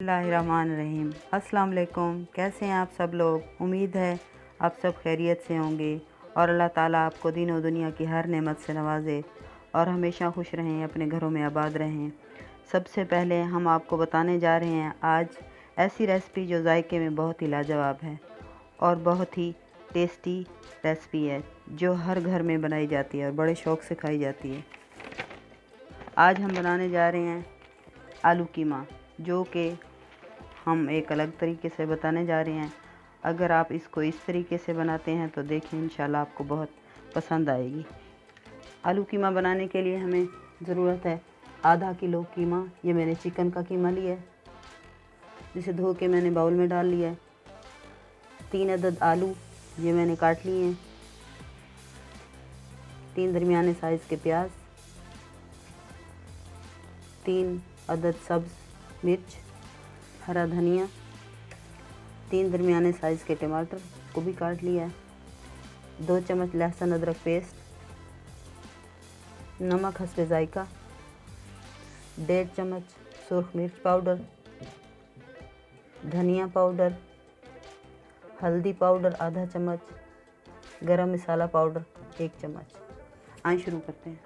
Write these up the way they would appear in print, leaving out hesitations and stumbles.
बिस्मिल्लाहिर्रहमानिर्रहीम। अस्सलाम वालेकुम। कैसे हैं आप सब लोग? उम्मीद है आप सब खैरियत से होंगे और अल्लाह ताला आपको दीन और दुनिया की हर नेमत से नवाजे और हमेशा खुश रहें, अपने घरों में आबाद रहें। सबसे पहले हम आपको बताने जा रहे हैं आज ऐसी रेसिपी जो जायके में बहुत ही लाजवाब है और बहुत ही टेस्टी रेसिपी है जो हर घर में बनाई जाती है और बड़े शौक़ से खाई जाती है। आज हम बनाने जा रहे हैं आलू कीमा, जो कि हम एक अलग तरीके से बताने जा रहे हैं। अगर आप इसको इस तरीके से बनाते हैं तो देखिए इंशाल्लाह आपको बहुत पसंद आएगी। आलू कीमा बनाने के लिए हमें ज़रूरत है आधा किलो कीमा। ये मैंने चिकन का कीमा लिया है, जिसे धो के मैंने बाउल में डाल लिया है। 3 अदद आलू ये मैंने काट लिए हैं। 3 दरमियाने साइज़ के प्याज, 3 अदद सब्ज़ मिर्च, हरा धनिया, 3 दरमियाने साइज़ के टमाटर को भी काट लिया है। 2 चम्मच लहसुन अदरक पेस्ट, नमक हस्बे जायका, 1.5 चम्मच सुर्ख मिर्च पाउडर, धनिया पाउडर, हल्दी पाउडर आधा चम्मच, गरम मसाला पाउडर 1 चम्मच। आइए शुरू करते हैं।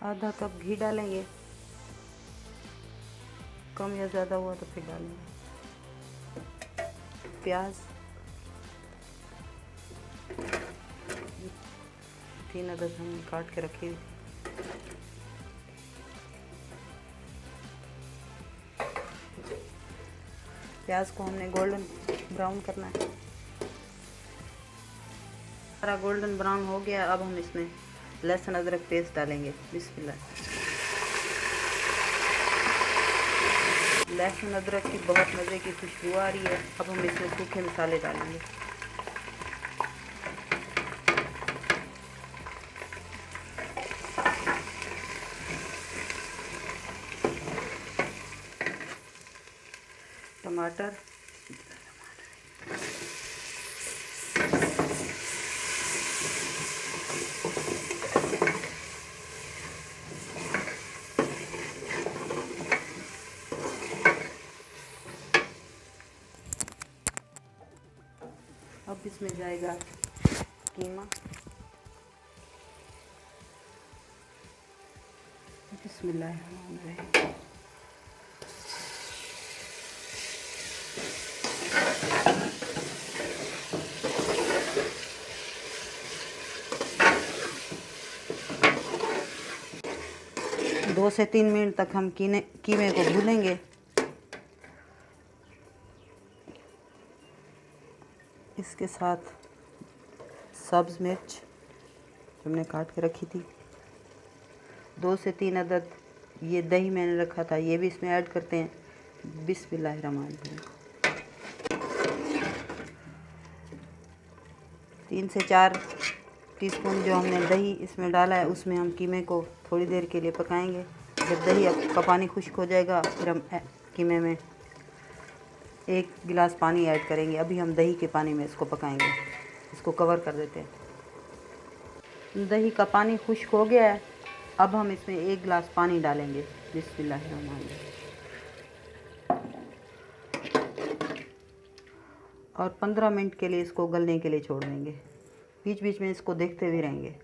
आधा कप घी डालेंगे, कम या ज़्यादा हुआ तो फिर डालेंगे। प्याज 3 अदद हमने काट के रखी हुई। प्याज को हमने गोल्डन ब्राउन करना है। हमारा गोल्डन ब्राउन हो गया। अब हम इसमें लहसुन अदरक पेस्ट डालेंगे। बिस्मिल्लाह। लहसुन अदरक की बहुत मज़े की खुशबू आ रही है। अब हम इसमें सूखे मसाले डालेंगे। टमाटर, अब इसमें जाएगा कीमा। बिस्मिल्लाहिर्रहमानिर्रहीम। दो से 3 मिनट तक हम कीमे को भूनेंगे। इसके साथ सब्ज़ मिर्च जो हमने काट के रखी थी, 2 से 3 अदद ये दही मैंने रखा था, ये भी इसमें ऐड करते हैं। बिस्मिल्लाहिर्रहमानिर्रहीम। 3 से 4 टीस्पून जो हमने दही इसमें डाला है, उसमें हम कीमे को थोड़ी देर के लिए पकाएंगे। जब दही का पानी खुश्क हो जाएगा फिर हम कीमे में 1 गिलास पानी ऐड करेंगे। अभी हम दही के पानी में इसको पकाएंगे। इसको कवर कर देते हैं। दही का पानी खुश्क हो गया है। अब हम इसमें 1 गिलास पानी डालेंगे। बिस्मिल्लाहिर्रहमानिर्रहीम। और 15 मिनट के लिए इसको गलने के लिए छोड़ देंगे। बीच बीच में इसको देखते हुए रहेंगे।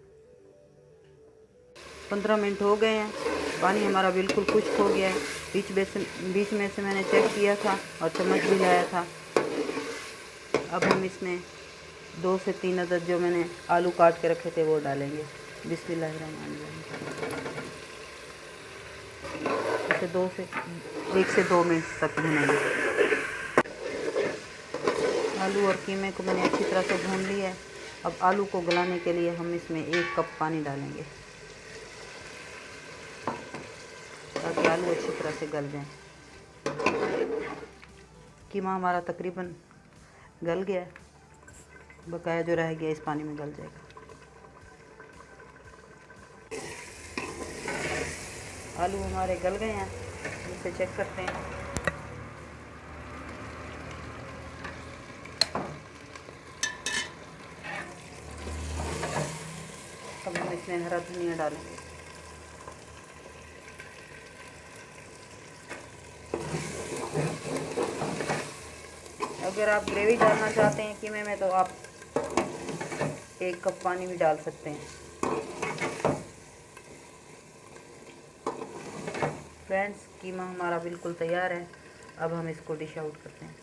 15 मिनट हो गए हैं। पानी हमारा बिल्कुल खुश्क हो गया है। बीच में से मैंने चेक किया था और चम्मच भी लाया था। अब हम इसमें 2 से 3 अदद जो मैंने आलू काट के रखे थे वो डालेंगे। बिस्मिल्लाहिर्रहमानिर्रहीम। इसे 1 से 2 मिनट तक भूनेंगे। आलू और कीमे को मैंने अच्छी तरह से भून लिया है। अब आलू को गलाने के लिए हम इसमें 1 कप पानी डालेंगे ताकि आलू अच्छी तरह से गल जाएं। कीमा हमारा तकरीबन गल गया है। बकाया जो रह गया इस पानी में गल जाएगा। आलू हमारे गल गए हैं, इसे चेक करते हैं। इसमें हरा धनिया डालेंगे। अगर आप ग्रेवी डालना चाहते हैं कीमे में तो आप 1 कप पानी भी डाल सकते हैं। फ्रेंड्स, कीमा हमारा बिल्कुल तैयार है। अब हम इसको डिश आउट करते हैं।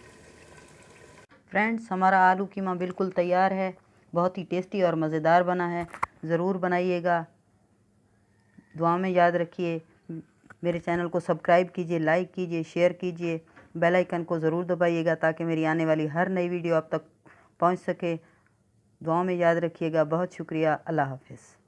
फ्रेंड्स, हमारा आलू कीमा बिल्कुल तैयार है। बहुत ही टेस्टी और मज़ेदार बना है। ज़रूर बनाइएगा। दुआ में याद रखिए। मेरे चैनल को सब्सक्राइब कीजिए, लाइक कीजिए, शेयर कीजिए। बेल आइकन को ज़रूर दबाइएगा ताकि मेरी आने वाली हर नई वीडियो आप तक पहुंच सके। दुआ में याद रखिएगा। बहुत शुक्रिया। अल्लाह हाफ़िज़।